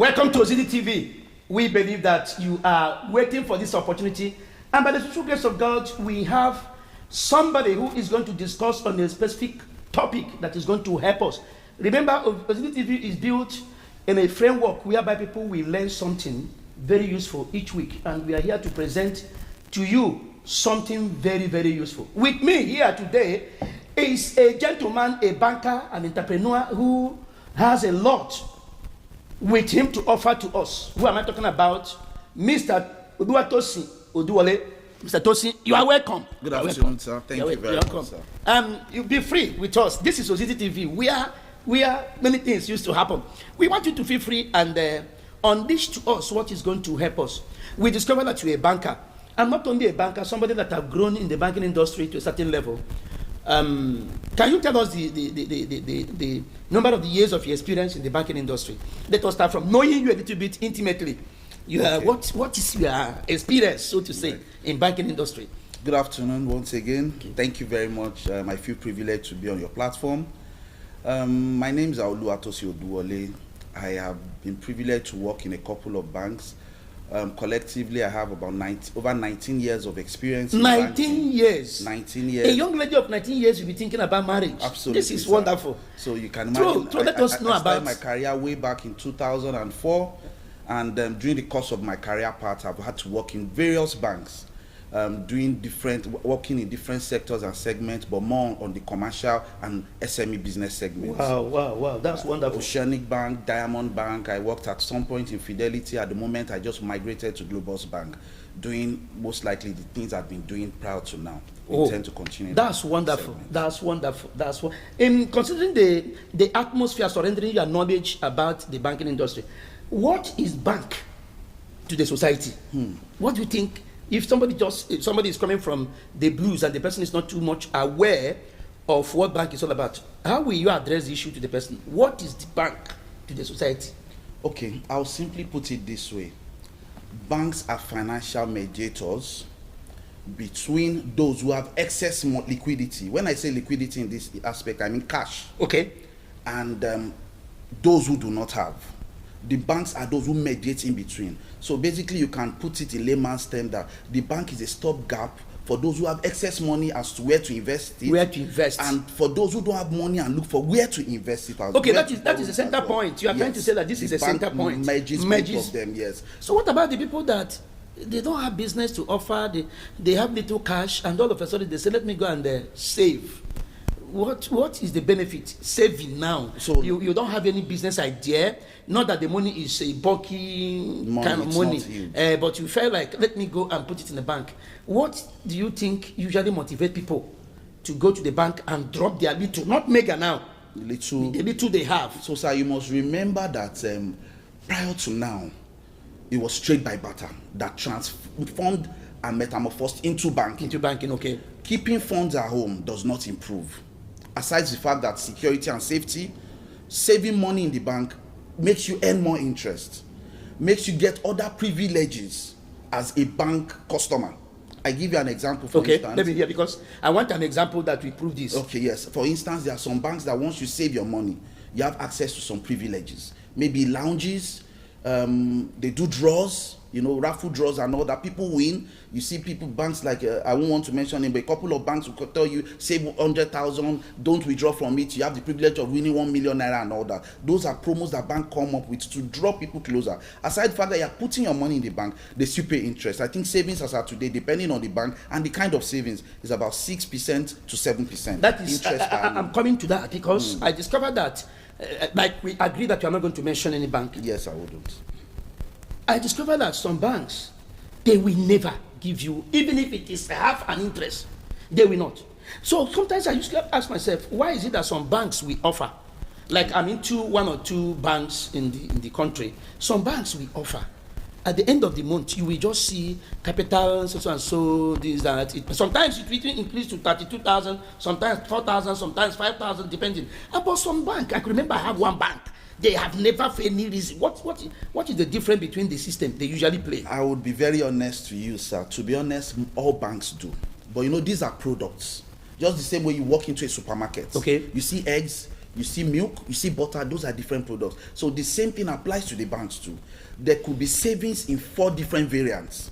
Welcome to Ozidi TV. We believe that you are waiting for this opportunity, and by the true grace of God, we have somebody who is going to discuss on a specific topic that is going to help us. Remember, Ozidi TV is built in a framework whereby people will learn something very useful each week, and we are here to present to you something very, very useful. With me here today is a gentleman, a banker, an entrepreneur who has a lot with him to offer to us. Who am I talking about? Mr. Oluwatosin Oduwole. Mr. Tosin, you are welcome. Good afternoon, sir. Thank you very much, sir. You'll be free with us. This is Ozidi TV. We are many things used to happen. We want you to feel free and unleash to us what is going to help us. We discovered that you're a banker. I'm not only a banker, somebody that have grown in the banking industry to a certain level. Can you tell us the number of the years of your experience in the banking industry? Let us start from knowing you a little bit intimately. What is your experience, so to say, in banking industry? Good afternoon once again. Thank you very much. I feel privileged to be on your platform. My name is Oluwatosin Oduwole. I have been privileged to work in a couple of banks. Collectively, I have about over 19 years of experience. 19 years? 19 years. A young lady of 19 years will be thinking about marriage. Absolutely. This is wonderful. So you can imagine, let us know I about started my career way back in 2004. And during the course of my career path, I've had to work in various banks, working in different sectors and segments, but more on the commercial and SME business segments. Wow, that's wonderful. Oceanic Bank, Diamond Bank. I worked at some point in Fidelity. At the moment, I just migrated to Globus Bank, doing most likely the things I've been doing prior to now. We intend to continue. That's wonderful. That's wonderful. In considering the atmosphere surrendering your knowledge about the banking industry, what is bank to the society? What do you think? If somebody is coming from the blues and the person is not too much aware of what bank is all about, how will you address the issue to the person? What is the bank to the society? Okay, I'll simply put it this way. Banks are financial mediators between those who have excess liquidity. When I say liquidity in this aspect, I mean cash. Okay. And those who do not have. The banks are those who mediate in between. So basically, you can put it in layman's terms that the bank is a stopgap for those who have excess money as to where to invest it. Where to invest. And for those who don't have money and look for where to invest it. Okay, that is a center point. You are trying to say that this is a center point. Merges both of them, yes. So what about the people that they don't have business to offer, they have little cash, and all of a sudden they say, let me go and save. What is the benefit saving now? So you don't have any business idea, not that the money is a bulky kind of money, but you feel like, let me go and put it in the bank. What do you think usually motivate people to go to the bank and drop their little, not mega now, the little they have? So sir, you must remember that prior to now, it was trade by barter that transformed and metamorphosed into banking. Into banking, okay. Keeping funds at home does not improve. Aside the fact that security and safety, saving money in the bank makes you earn more interest, makes you get other privileges as a bank customer. I give you an example, for instance. Let me hear, because I want an example that will prove this. Okay, yes. For instance, there are some banks that once you save your money, you have access to some privileges. Maybe lounges, they do draws, raffle draws and all that. People win. You see banks like, I won't want to mention it, but a couple of banks will tell you, save 100,000, don't withdraw from it. You have the privilege of winning 1 million naira and all that. Those are promos that bank come up with to draw people closer. Aside the fact that you're putting your money in the bank, they still pay interest. I think savings as of today, depending on the bank and the kind of savings, is about 6% to 7%. That is, I'm coming to that because I discovered that, like we agree that you are not going to mention any bank. Yes, I wouldn't. I discovered that some banks, they will never give you, even if it is half an interest, they will not. So sometimes I used to ask myself, why is it that some banks will offer? Like I'm into one or two banks in the country. Some banks will offer. At the end of the month, you will just see capital, so and so, this, that. Sometimes it will increase to 32,000, sometimes 4,000, sometimes 5,000, depending. But some bank, I can remember I have one bank. They have never for any reason. What is the difference between the system they usually play? I would be very honest to you, sir. To be honest, all banks do. But these are products. Just the same way you walk into a supermarket. Okay. You see eggs, you see milk, you see butter, those are different products. So the same thing applies to the banks too. There could be savings in 4 different variants.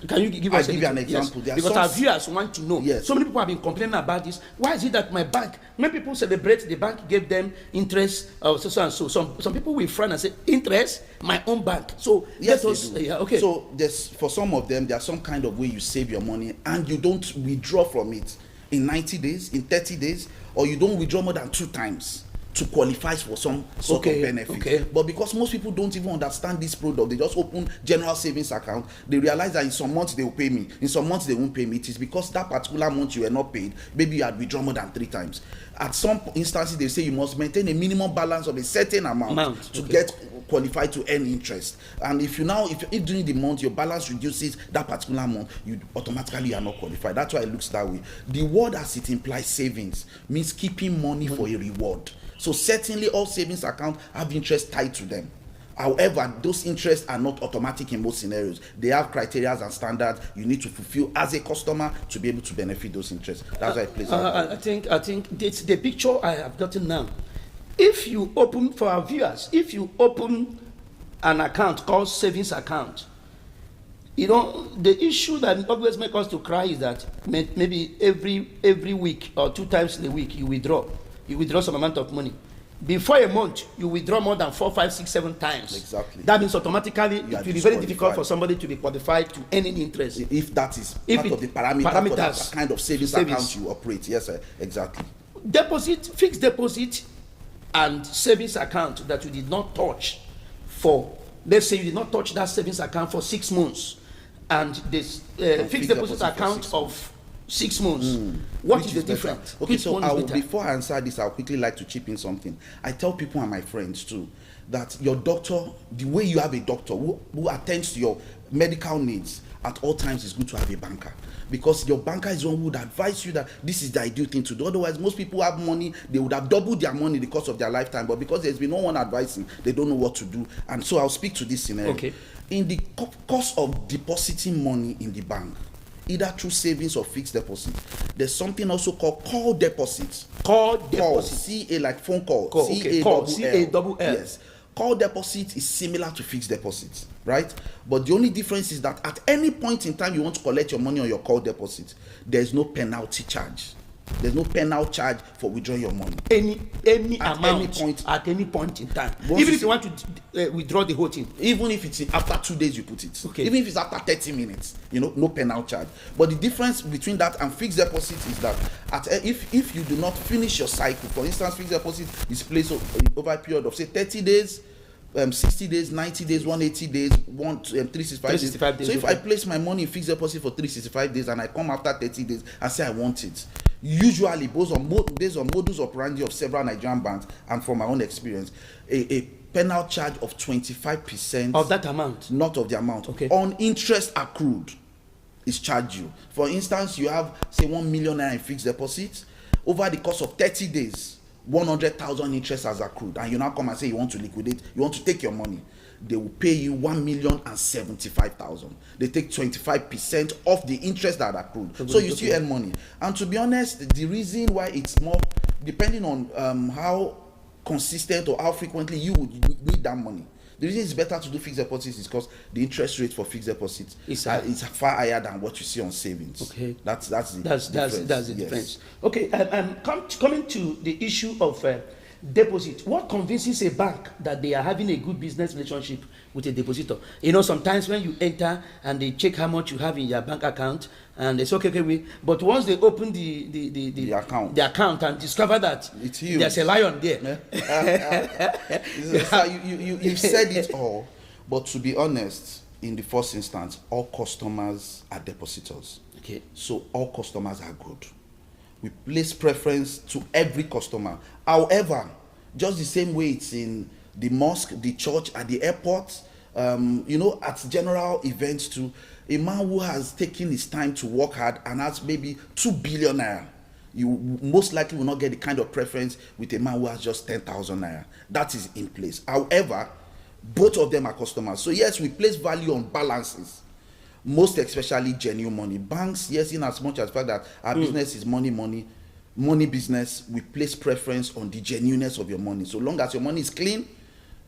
Can you give us an example? Yes. Because our viewers want to know. Yes. So many people have been complaining about this. Why is it that my bank, when people celebrate, the bank gave them interest, so and so. Some people will frown and say, interest, my own bank. So yes, okay. So there's, for some of them, there's some kind of way you save your money and you don't withdraw from it in 90 days, in 30 days, or you don't withdraw more than 2 times to qualify for some sort of benefit. Okay. But because most people don't even understand this product, they just open general savings account. They realize that in some months they will pay me, in some months they won't pay me. It is because that particular month you were not paid. Maybe you had withdrawn more than 3 times. At some instances, they say you must maintain a minimum balance of a certain amount to get qualified to earn interest. And if during the month your balance reduces that particular month, you automatically are not qualified. That's why it looks that way. The word as it implies savings means keeping money for a reward. So certainly all savings accounts have interest tied to them. However, those interests are not automatic in most scenarios. They have criteria and standards you need to fulfill as a customer to be able to benefit those interests. That's why it plays out. I think it's the picture I have gotten now. If you open, for our viewers, if you open an account called savings account, the issue that always makes us to cry is that maybe every week or 2 times in a week you withdraw some amount of money. Before a month, you withdraw more than 4, 5, 6, 7 times. Exactly. That means automatically it will be very difficult for somebody to be qualified to earn any interest. If that is part of the parameters for that kind of savings account you operate. Yes, sir. Exactly. Deposit, fixed deposit, and savings account that you did not touch for, let's say you did not touch that savings account for 6 months, and this fixed deposit account of 6 months. What is the difference? Okay, so before I answer this, I'll quickly like to chip in something. I tell people and my friends too that your doctor, the way you have a doctor who attends to your medical needs at all times, is good to have a banker. Because your banker is one who would advise you that this is the ideal thing to do. Otherwise, most people have money, they would have doubled their money in the course of their lifetime, but because there's been no one advising, they don't know what to do. And so I'll speak to this scenario. Okay. In the course of depositing money in the bank, either through savings or fixed deposit, there's something also called call deposit. Call deposit. C-A like phone call. C-A-double-L. C-A-double-L. Yes. Call deposit is similar to fixed deposit, right? But the only difference is that at any point in time you want to collect your money on your call deposit, there's no penalty charge. There's no penal charge for withdrawing your money. Any amount at any point in time. Even if you want to withdraw the whole thing. Even if it's after 2 days you put it. Okay. Even if it's after 30 minutes, no penal charge. But the difference between that and fixed deposit is that if you do not finish your cycle, for instance, fixed deposit is placed over a period of say 30 days, 60 days, 90 days, 180 days, 365 days. So if I place my money in fixed deposit for 365 days and I come after 30 days and say I want it, usually based on modus operandi of several Nigerian banks and from my own experience, a penal charge of 25% of that amount, not of the amount, on interest accrued is charged you. For instance, you have say 1 million naira in fixed deposit. Over the course of 30 days, 100,000 interest has accrued, and you now come and say you want to liquidate, you want to take your money. They will pay you 1,075,000. They take 25% of the interest that accrued. So you still earn money. And to be honest, the reason why it's more depending on how consistent or how frequently you would need that money. The reason it's better to do fixed deposits is because the interest rate for fixed deposits is far higher than what you see on savings. Okay, that's the difference. Okay, coming to the issue of deposit, what convinces a bank that they are having a good business relationship with a depositor? Sometimes when you enter and they check how much you have in your bank account, and they say okay, but once they open the account and discover that there's a lion there. You said it all, but to be honest, in the first instance, all customers are depositors. Okay, so all customers are good. We place preference to every customer. However, just the same way it's in the mosque, the church, at the airport, at general events too, a man who has taken his time to work hard and has maybe 2 billion naira, you most likely will not get the kind of preference with a man who has just 10,000 naira. That is in place. However, both of them are customers. So yes, we place value on balances. Most especially genuine money. Banks, yes, in as much as the fact that our business is money, money business, we place preference on the genuineness of your money. So long as your money is clean,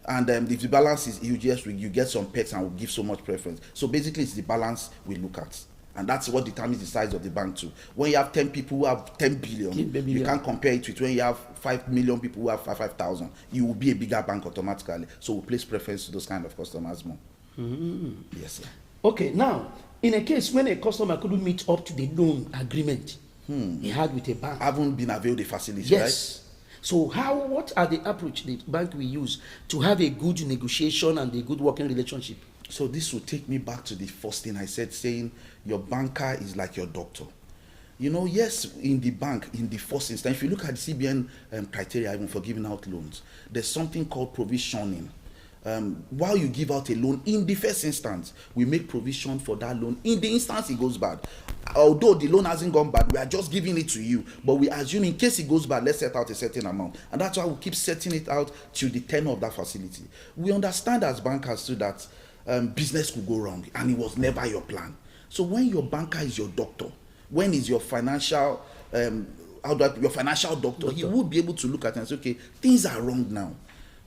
and if the balance is huge, yes, you get some perks and will give so much preference. So basically, it's the balance we look at. And that's what determines the size of the bank too. When you have 10 people who have 10 billion, you can't compare it with when you have 5 million people who have 5,000. You will be a bigger bank automatically. So we place preference to those kind of customers more. Yes, sir. Okay, now, in a case when a customer couldn't meet up to the loan agreement he had with a bank. Haven't been availed the facility, yes. Right? So what are the approach the bank will use to have a good negotiation and a good working relationship? So this will take me back to the first thing I said, saying your banker is like your doctor. You know, yes, in the bank, in the first instance, if you look at the CBN criteria even for giving out loans, there's something called provisioning. While you give out a loan, in the first instance, we make provision for that loan. In the instance it goes bad, although the loan hasn't gone bad, we are just giving it to you, but we assume in case it goes bad, let's set out a certain amount, and that's why we keep setting it out till the tenure of that facility. We understand as bankers too that business could go wrong, and it was never your plan. So when your banker is your doctor, when is your financial your financial doctor, he would be able to look at it and say, okay, things are wrong now.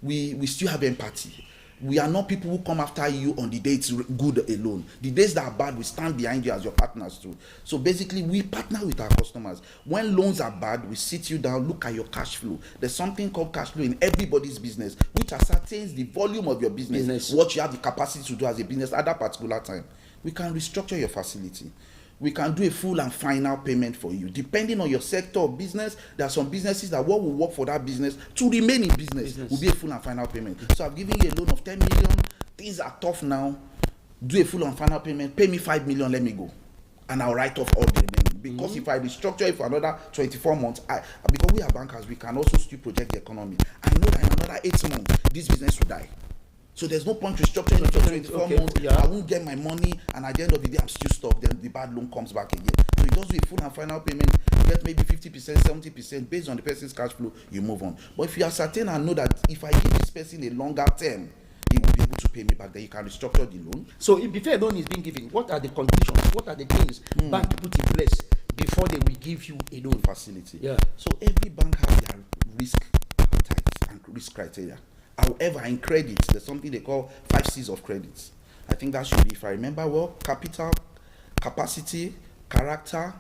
We still have empathy. We are not people who come after you on the day it's good alone. The days that are bad, we stand behind you as your partners too. So basically, we partner with our customers. When loans are bad, we sit you down, look at your cash flow. There's something called cash flow in everybody's business, which ascertains the volume of your business, what you have the capacity to do as a business at that particular time. We can restructure your facility. We can do a full and final payment for you. Depending on your sector of business, there are some businesses that what will work for that business to remain in business will be a full and final payment. So I've given you a loan of 10 million. Things are tough now. Do a full and final payment. Pay me 5 million, let me go. And I'll write off all the remaining. Because if I restructure it for another 24 months, because we are bankers, we can also still project the economy. I know that in another 8 months, this business will die. So there's no point restructuring it for 24 months. Yeah. I won't get my money, and at the end of the day, I'm still stuck. Then the bad loan comes back again. So you just do a full and final payment, get maybe 50%, 70% based on the person's cash flow, you move on. But if you are certain and know that if I give this person a longer term, he will be able to pay me back, then you can restructure the loan. So before a loan is being given, what are the conditions? What are the things bank put in place before they will give you a loan facility? Yeah. So every bank has their risk appetite and risk criteria. However, in credit, there's something they call 5 C's of credit. I think that should be, if I remember well, capital, capacity, character,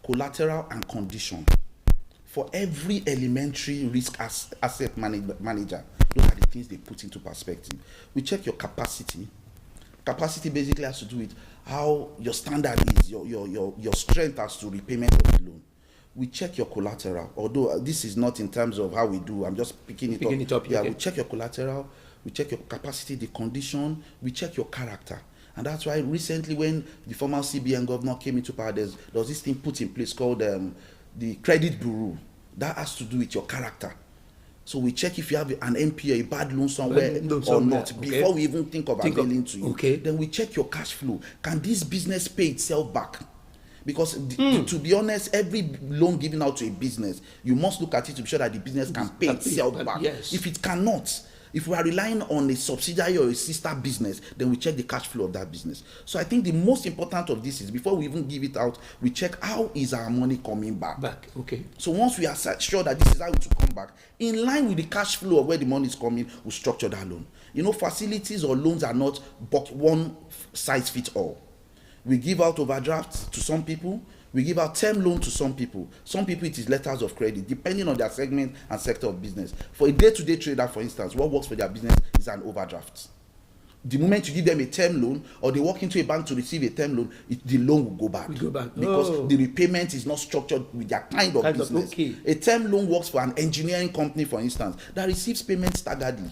collateral, and condition. For every elementary risk asset manager, those are the things they put into perspective. We check your capacity. Capacity basically has to do with how your standard is, your strength as to repayment of the loan. We check your collateral, although this is not in terms of how we do. I'm just picking it up. Yeah, okay. We check your collateral, we check your capacity, the condition, we check your character. And that's why recently when the former CBN governor came into power, there was this thing put in place called the credit bureau. That has to do with your character. So we check if you have an NPA, a bad loan somewhere or not, okay, before we even think of availing to you. Okay. Then we check your cash flow. Can this business pay itself back? Because to be honest, every loan given out to a business, you must look at it to be sure that the business can pay itself back. Yes. If it cannot, if we are relying on a subsidiary or a sister business, then we check the cash flow of that business. So I think the most important of this is before we even give it out, we check how is our money coming back. Okay. So once we are sure that this is how it will come back, in line with the cash flow of where the money is coming, we structure that loan. You know, facilities or loans are not but one size fits all. We give out overdrafts to some people. We give out term loan to some people. Some people, it is letters of credit, depending on their segment and sector of business. For a day-to-day trader, for instance, what works for their business is an overdraft. The moment you give them a term loan, or they walk into a bank to receive a term loan, the loan will go back. Because the repayment is not structured with their kind of business. Okay. A term loan works for an engineering company, for instance, that receives payments staggeredly.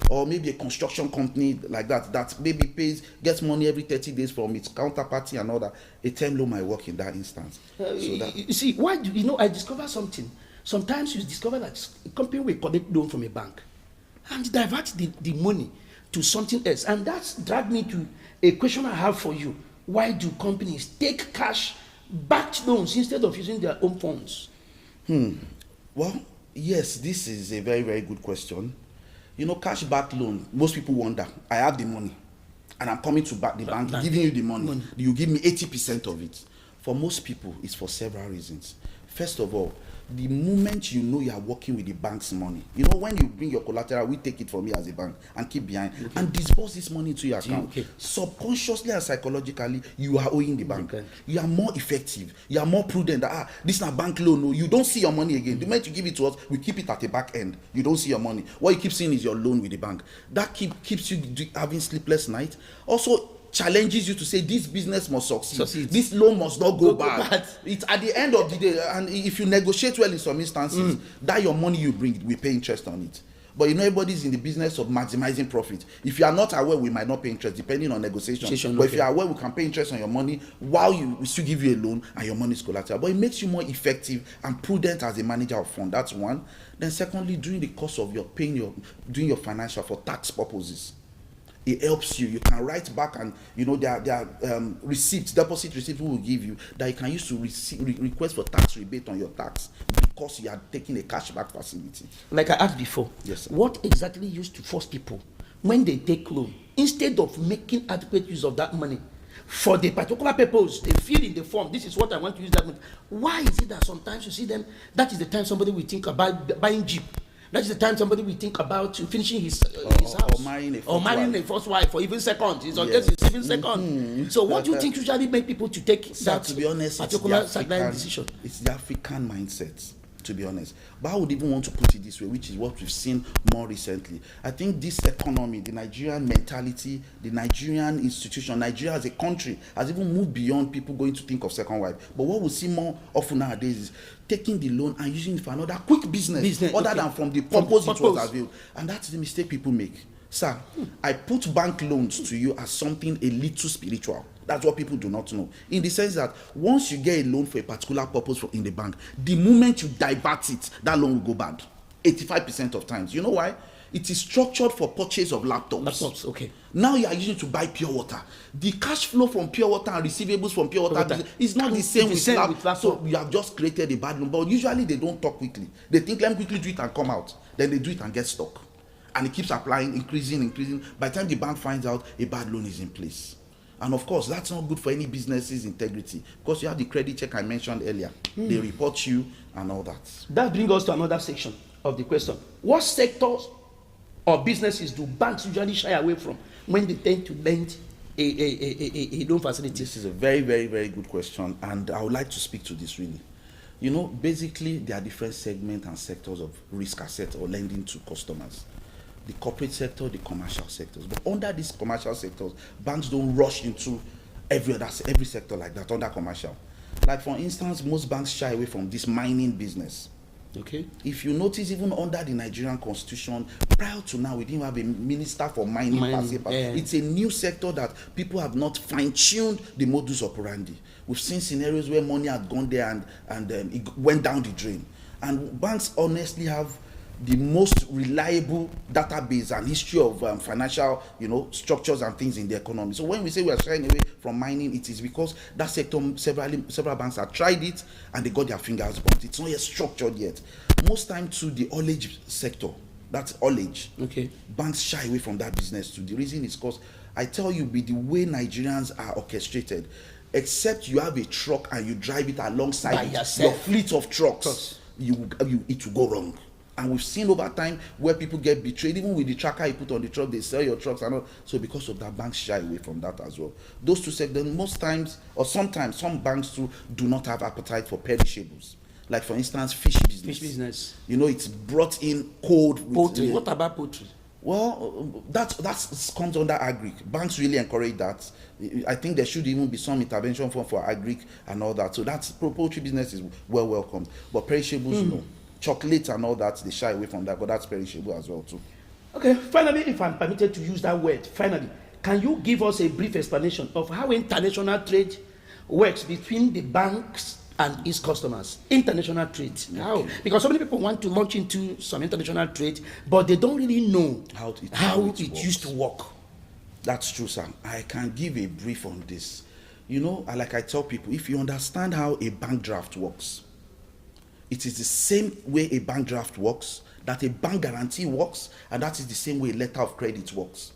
Or maybe a construction company like that maybe gets money every 30 days from its counterparty and all that. A term loan might work in that instance. You see, why do you know? I discovered something. Sometimes you discover that a company will collect loan from a bank and divert the money to something else, and that's dragged me to a question I have for you. Why do companies take cash-backed loans instead of using their own funds? Well, yes, this is a very, very good question. You know, cash-back loan, most people wonder, I have the money and I'm coming to back the bank, giving you the money. You give me 80% of it. For most people, it's for several reasons. First of all, the moment you know you are working with the bank's money, you know, when you bring your collateral, we take it from me as a bank and keep behind and disburse this money to your account. Subconsciously and psychologically, you are owing the bank. You are more effective. You are more prudent. This is not bank loan. No, you don't see your money again. The moment you give it to us, we keep it at the back end. You don't see your money. What you keep seeing is your loan with the bank. That keeps you having sleepless nights. Also, challenges you to say this business must succeed. This loan must not go bad. It's at the end of the day, and if you negotiate well in some instances, that your money you bring, we pay interest on it. But you know, everybody's in the business of maximizing profit. If you are not aware, we might not pay interest depending on negotiation. But if you are aware, we can pay interest on your money while we still give you a loan and your money is collateral. But it makes you more effective and prudent as a manager of fund. That's one. Then secondly, during the course of your doing your financial for tax purposes, it helps you. You can write back, and you know there are receipts, deposit receipts we will give you that you can use to request for tax rebate on your tax because you are taking a cashback facility. Like I asked before, yes, sir. What exactly used to force people when they take loan, instead of making adequate use of that money for the particular purpose they fill in the form, this is what I want to use that money. Why is it that sometimes you see them, that is the time somebody will think about buying Jeep? That's the time somebody will think about finishing his house. Or marrying a first wife, or even second. It's on case it's even second. So what do you think usually make people to take that, to be honest, particular sideline decision? It's the African mindset, to be honest. But I would even want to put it this way, which is what we've seen more recently. I think this economy, the Nigerian mentality, the Nigerian institution, Nigeria as a country has even moved beyond people going to think of second wife. But what we see more often nowadays is taking the loan and using it for another quick business other than from the purpose it was availed. And that's the mistake people make. Sir, I put bank loans to you as something a little spiritual. That's what people do not know. In the sense that once you get a loan for a particular purpose in the bank, the moment you divert it, that loan will go bad. 85% of times. You know why? It is structured for purchase of laptops. Okay. Now you are using it to buy pure water. The cash flow from pure water and receivables from pure water is not the same with laptop. So you have just created a bad loan. But usually they don't talk quickly. They think, let me quickly do it and come out. Then they do it and get stuck. And it keeps applying, increasing. By the time the bank finds out, a bad loan is in place. And of course, that's not good for any business's integrity, because you have the credit check I mentioned earlier. They report you and all that. That brings us to another section of the question. What sectors or businesses do banks usually shy away from when they tend to lend a loan facility? This is a very, very, very good question, and I would like to speak to this really. You know, basically, there are different segments and sectors of risk asset or lending to customers. The corporate sector, the commercial sectors. But under these commercial sectors, banks don't rush into every sector like that under commercial. Like for instance, most banks shy away from this mining business. Okay. If you notice, even under the Nigerian constitution, prior to now, we didn't have a minister for mining. It's a new sector that people have not fine-tuned the modus operandi. We've seen scenarios where money had gone there and it went down the drain. And banks honestly have the most reliable database and history of financial, structures and things in the economy. So when we say we are shying away from mining, it is because that sector, several banks have tried it and they got their fingers burnt. It's not yet structured yet. Most time to the haulage sector, that's haulage. Okay. Banks shy away from that business too. The reason is because I tell you, with the way Nigerians are orchestrated, except you have a truck and you drive it alongside your fleet of trucks, it will go wrong. And we've seen over time where people get betrayed, even with the tracker you put on the truck, they sell your trucks and all. So because of that, banks shy away from that as well. Those two sectors, most times, or sometimes, some banks too do not have appetite for perishables. Like for instance, fish business. It's brought in cold. Poultry. What about poultry? Well, that comes under agric. Banks really encourage that. I think there should even be some intervention for agric and all that. So that's poultry business is well welcomed. But perishables, no. Chocolate and all that, they shy away from that, but that's perishable as well too. Okay, finally, if I'm permitted to use that word, can you give us a brief explanation of how international trade works between the banks and its customers? International trade. Okay. How? Because so many people want to launch into some international trade, but they don't really know how it used to work. That's true, sir. I can give a brief on this. Like I tell people, if you understand how a bank draft works, it is the same way a bank draft works, that a bank guarantee works, and that is the same way a letter of credit works.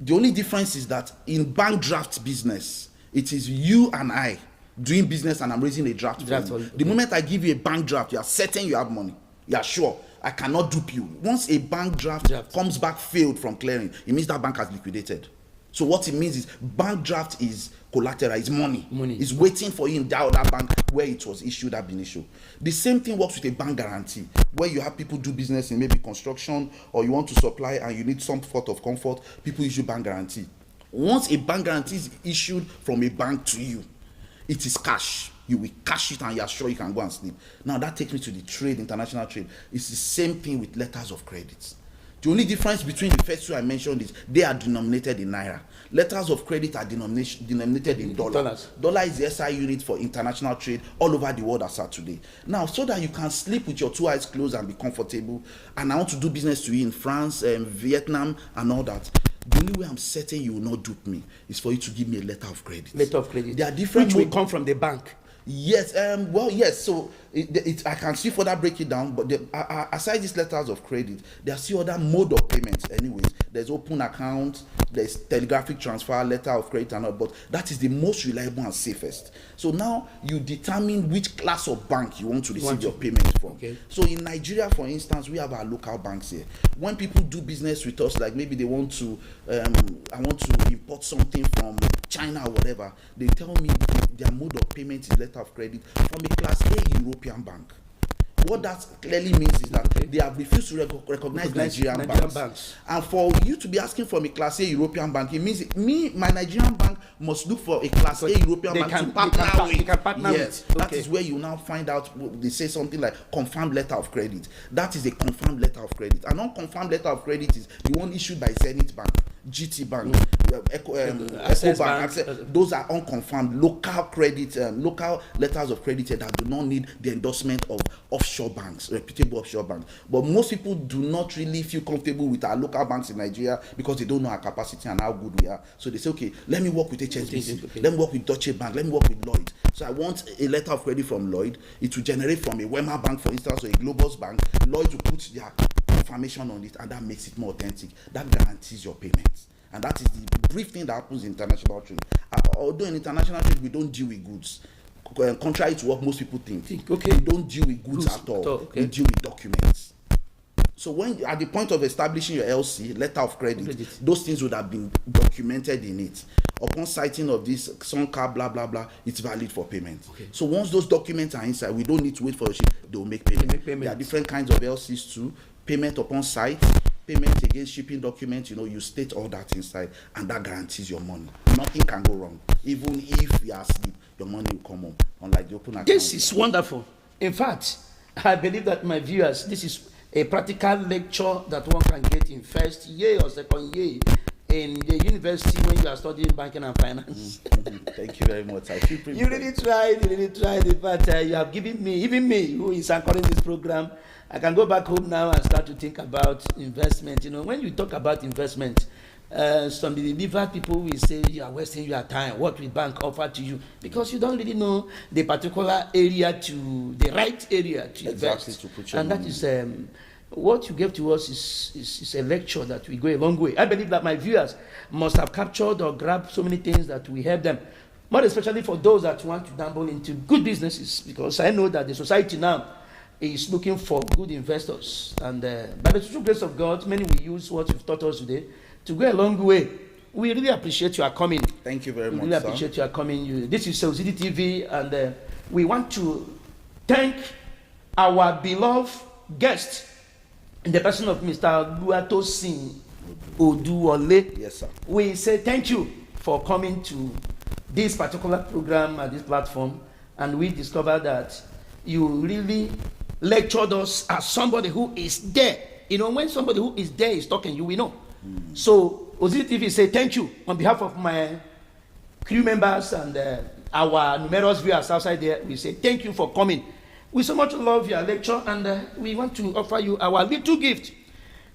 The only difference is that in bank draft business, it is you and I doing business and I'm raising a draft for you. Okay. The moment I give you a bank draft, you are certain you have money. You are sure. I cannot dupe you. Once a bank draft comes back failed from clearing, it means that bank has liquidated. So what it means is bank draft is collateral, is money. It's waiting for you in that other bank where it was issued, ab initio. The same thing works with a bank guarantee, where you have people do business in maybe construction, or you want to supply and you need some sort of comfort, people issue bank guarantee. Once a bank guarantee is issued from a bank to you, it is cash. You will cash it and you are sure you can go and sleep. Now that takes me to the trade, international trade. It's the same thing with letters of credit. The only difference between the first two I mentioned is they are denominated in naira. Letters of credit are denominated in dollars. Dollar is the SI unit for international trade all over the world as of today. Now, so that you can sleep with your two eyes closed and be comfortable, and I want to do business to you in France, Vietnam, and all that, the only way I'm certain you will not dupe me is for you to give me a letter of credit. Letter of credit. There are different which will come from the bank. Yes, well, yes. So I can still further break it down, but aside these letters of credit, there are still other mode of payments. Anyways, there's open account, there's telegraphic transfer, letter of credit, and all. But that is the most reliable and safest. So now you determine which class of bank you want to receive your payment from. Okay. So in Nigeria, for instance, we have our local banks here. When people do business with us, like maybe they want to, I want to import something from China or whatever, they tell me their mode of payment is letter of credit from a class A European bank. What that clearly means is that they have refused to recognize Nigerian banks. And for you to be asking from a class A European bank, it means my Nigerian bank must look for a class A European bank to partner with. Yes, that is where you now find out they say something like confirmed letter of credit. That is a confirmed letter of credit. An unconfirmed letter of credit is the one issued by Zenith Bank, GT Bank, Eco Bank. Those are unconfirmed local credit, local letters of credit that do not need the endorsement of offshore banks, reputable offshore banks. But most people do not really feel comfortable with our local banks in Nigeria because they don't know our capacity and how good we are. So they say, okay, let me work with HSBC, let me work with Deutsche Bank, let me work with Lloyd. So I want a letter of credit from Lloyd. It will generate from a Wema Bank, for instance, or a Globus Bank. Lloyd will put their information on it, and that makes it more authentic. That guarantees your payments. And that is the brief thing that happens in international trade. Although in international trade, we don't deal with goods. Contrary to what most people think. Okay. We don't deal with goods at all. Okay. We deal with documents. So when at the point of establishing your LC, letter of credit, those things would have been documented in it. Upon citing of this Sonka, blah, blah, blah, it's valid for payment. Okay. So once those documents are inside, we don't need to wait for a ship. They will make payment. There are different kinds of LCs too. Payment upon site, payment against shipping documents, you state all that inside, and that guarantees your money. Nothing can go wrong. Even if you are asleep, your money will come home, unlike the open account. This is wonderful. In fact, I believe that my viewers, this is a practical lecture that one can get in first year or second year in the university when you are studying banking and finance. Thank you very much. I feel privileged. You really tried. In fact, you have given me, even me, who is anchoring this program, I can go back home now and start to think about investment. When you talk about investment, some delivered people will say you are wasting your time. What will bank offer to you? Because you don't really know the particular area the right area to invest. To put your money. That is what you gave to us is a lecture that will go a long way. I believe that my viewers must have captured or grabbed so many things that will help them, more especially for those that want to dabble into good businesses, because I know that the society now is looking for good investors. And by the true grace of God, many will use what you've taught us today to go a long way. We really appreciate your coming. Thank you very much. We really appreciate your coming. This is Ozidi TV, and we want to thank our beloved guest in the person of Mr. Luatosin Oduwole. Yes, sir. We say thank you for coming to this particular program at this platform, and we discovered that you really lectured us as somebody who is there. When somebody who is there is talking, you will know. So Ozidi TV say thank you on behalf of my crew members and our numerous viewers outside there. We say thank you for coming. We so much love your lecture, and we want to offer you our little gift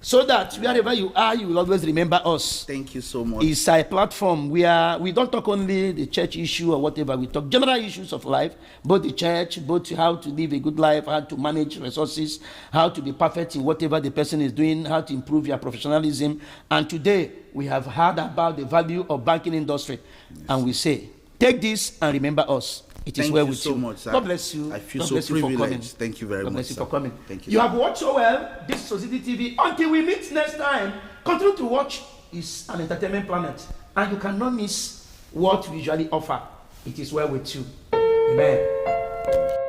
so that wherever you are, you will always remember us. Thank you so much. It's a platform where we don't talk only the church issue or whatever. We talk general issues of life, both the church, both how to live a good life, how to manage resources, how to be perfect in whatever the person is doing, how to improve your professionalism. And today, we have heard about the value of banking industry. Yes. And we say, take this and remember us. It is Thank well you with so you. much, sir. God bless you. I feel God so bless you for coming. privileged. Thank you very God much, bless you sir. for coming. Thank you, You sir. have watched so well. This is Ozidi TV. Until we meet next time, continue to watch. It's an entertainment planet, and you cannot miss what we usually offer. It is well with you. Amen.